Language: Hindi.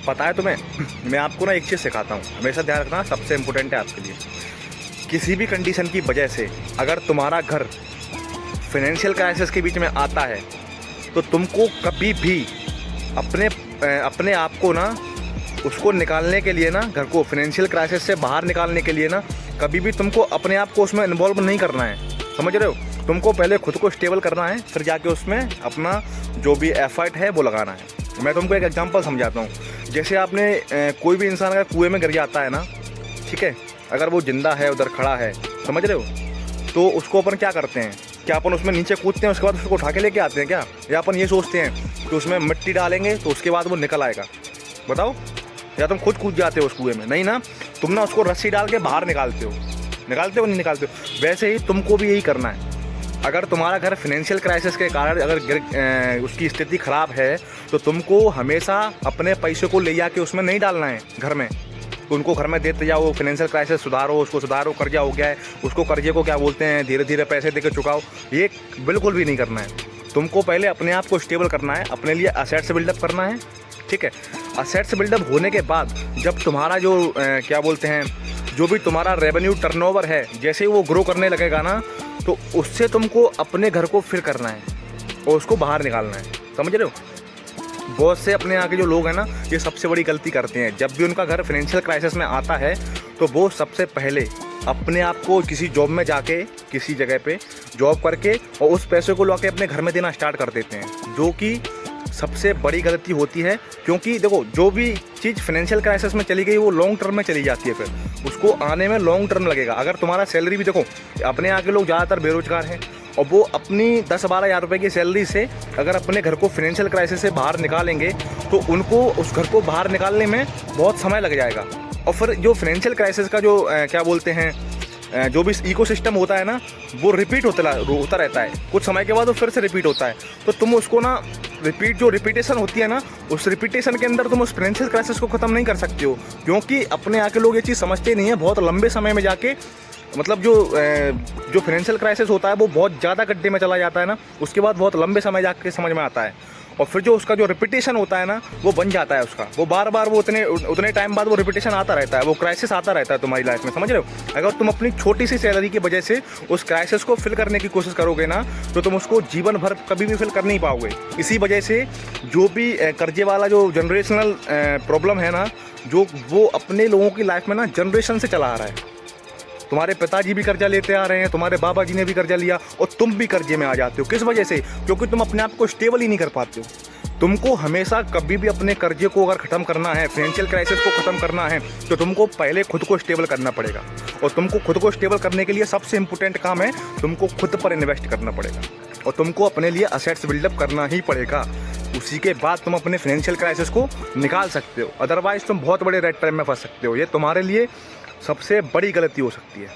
पता है तुम्हें, मैं आपको ना एक चीज़ सिखाता हूँ, हमेशा ध्यान रखना, सबसे इम्पोर्टेंट है आपके लिए। किसी भी कंडीशन की वजह से अगर तुम्हारा घर फाइनेंशियल क्राइसिस के बीच में आता है तो तुमको कभी भी अपने आप को ना उसको निकालने के लिए ना, घर को फाइनेंशियल क्राइसिस से बाहर निकालने के लिए ना, कभी भी तुमको अपने आप को उसमें इन्वॉल्व नहीं करना है। समझ रहे हो? तुमको पहले खुद को स्टेबल करना है, फिर जाके उसमें अपना जो भी एफर्ट है वो लगाना है। मैं तुमको एक एग्जांपल समझाता हूँ। जैसे आपने कोई भी इंसान अगर कुएं में गिर जाता है ना, ठीक है, अगर वो जिंदा है, उधर खड़ा है, समझ रहे हो, तो उसको अपन क्या करते हैं, क्या अपन उसमें नीचे कूदते हैं उसके बाद उसको उठा के लेके आते हैं क्या, या अपन ये सोचते हैं कि उसमें मिट्टी डालेंगे तो उसके बाद वो निकल आएगा? बताओ, या तुम खुद कूद जाते हो उस कुएं में? नहीं ना, तुम ना उसको रस्सी डाल के बाहर निकालते हो नहीं निकालते हो। वैसे ही तुमको भी यही करना है। अगर तुम्हारा घर फाइनेंशियल क्राइसिस के कारण अगर उसकी स्थिति ख़राब है तो तुमको हमेशा अपने पैसे को ले जाके उसमें नहीं डालना है घर में, तो उनको घर में देते जाओ, फाइनेंशियल क्राइसिस सुधारो, उसको सुधारो, कर्जा हो गया है, उसको कर्जे को क्या बोलते हैं, धीरे धीरे पैसे देकर चुकाओ, ये बिल्कुल भी नहीं करना है। तुमको पहले अपने आप को स्टेबल करना है, अपने लिए असेट्स बिल्डअप करना है, ठीक है। असेट्स बिल्डअप होने के बाद जब तुम्हारा जो क्या बोलते हैं, जो भी तुम्हारा रेवेन्यू टर्नओवर है, जैसे ही वो ग्रो करने लगेगा ना, तो उससे तुमको अपने घर को फिर करना है और उसको बाहर निकालना है। समझ रहे हो? बहुत से अपने यहाँ के जो लोग हैं ना, ये सबसे बड़ी गलती करते हैं। जब भी उनका घर फाइनेंशियल क्राइसिस में आता है तो वो सबसे पहले अपने आप को किसी जॉब में जाके, किसी जगह पे जॉब करके और उस पैसे को लाके अपने घर में देना स्टार्ट कर देते हैं, जो कि सबसे बड़ी गलती होती है। क्योंकि देखो, जो भी चीज़ फाइनेंशियल क्राइसिस में चली गई वो लॉन्ग टर्म में चली जाती है, फिर उसको आने में लॉन्ग टर्म लगेगा। अगर तुम्हारा सैलरी भी, देखो अपने यहाँ के लोग ज़्यादातर बेरोजगार हैं और वो अपनी 10-12 हज़ार रुपये की सैलरी से अगर अपने घर को फाइनेंशियल क्राइसिस से बाहर निकालेंगे तो उनको उस घर को बाहर निकालने में बहुत समय लग जाएगा। और फिर जो फाइनेंशियल क्राइसिस का जो क्या बोलते हैं, जो भी इकोसिस्टम होता है ना, वो रिपीट होता रहता है। कुछ समय के बाद वो फिर से रिपीट होता है। तो तुम उसको ना जो रिपीटेशन होती है ना, उस रिपीटेशन के अंदर तुम उस फाइनेंशियल क्राइसिस को ख़त्म नहीं कर सकते हो। क्योंकि अपने यहाँ के लोग ये चीज़ समझते नहीं है। बहुत लंबे समय में जाके, मतलब जो फाइनेंशियल क्राइसिस होता है वो बहुत ज़्यादा गड्ढे में चला जाता है ना, उसके बाद बहुत लंबे समय जाके समझ में आता है। और फिर जो उसका जो रिपीटेशन होता है ना, वो बन जाता है उसका, वो बार बार वो उतने टाइम बाद वो रिपीटेशन आता रहता है, वो क्राइसिस आता रहता है तुम्हारी लाइफ में। समझ रहे हो? अगर तुम अपनी छोटी सी सैलरी की वजह से उस क्राइसिस को फिल करने की कोशिश करोगे ना, तो तुम उसको जीवन भर कभी भी फिल कर नहीं पाओगे। इसी वजह से जो भी कर्जे वाला जो जनरेशनल प्रॉब्लम है ना, जो वो अपने लोगों की लाइफ में ना जनरेशन से चला आ रहा है। तुम्हारे पिताजी भी कर्जा लेते आ रहे हैं, तुम्हारे बाबा जी ने भी कर्जा लिया और तुम भी कर्जे में आ जाते हो। किस वजह से? क्योंकि तुम अपने आप को स्टेबल ही नहीं कर पाते हो। तुमको हमेशा कभी भी अपने कर्जे को अगर ख़त्म करना है, फाइनेंशियल क्राइसिस को ख़त्म करना है, तो तुमको पहले खुद को स्टेबल करना पड़ेगा। और तुमको खुद को स्टेबल करने के लिए सबसे इंपॉर्टेंट काम है, तुमको खुद पर इन्वेस्ट करना पड़ेगा और तुमको अपने लिए असेट्स बिल्डअप करना ही पड़ेगा। उसी के बाद तुम अपने फाइनेंशियल क्राइसिस को निकाल सकते हो। अदरवाइज़ तुम बहुत बड़े रेड टाइम में फंस सकते हो। ये तुम्हारे लिए सबसे बड़ी गलती हो सकती है।